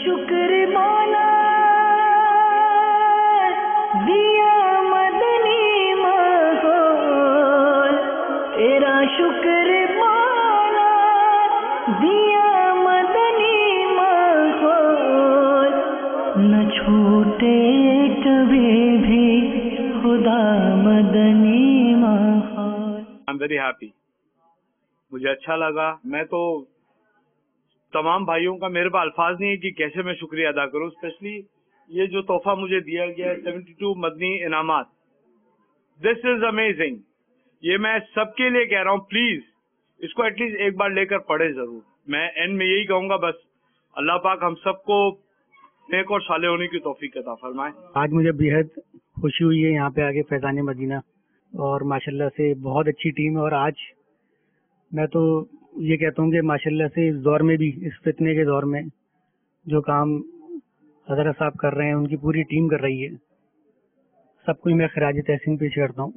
شکر مولا دیا مدنی ماحول، تیرا شکر مولا دیا مدنی ماحول، نہ چھوٹے کبھی بھی خدا مدنی ماحول۔ I'm very happy، مجھے اچھا لگا۔ میں تو تمام بھائیوں کا میرے پاس الفاظ نہیں ہے کہ کیسے میں شکریہ ادا کروں، اسپیشلی یہ جو تحفہ مجھے دیا گیا ہے 72 مدنی انعامات، دس از امیزنگ۔ یہ میں سب کے لیے کہہ رہا ہوں، پلیز اس کو ایٹ لیسٹ ایک بار لے کر پڑھے ضرور۔ میں اینڈ میں یہی کہوں گا، بس اللہ پاک ہم سب کو نیک اور صالح ہونے کی توفیق عطا فرمائے۔ آج مجھے بےحد خوشی ہوئی ہے یہاں پہ آگے فیضان مدینہ، اور ماشاءاللہ سے بہت اچھی ٹیم ہے، اور آج میں تو یہ کہتا ہوں کہ ماشاءاللہ سے اس دور میں بھی، اس فتنے کے دور میں جو کام حضرت صاحب کر رہے ہیں ان کی پوری ٹیم کر رہی ہے، سب کو میں خراج تحسین پیش کرتا ہوں۔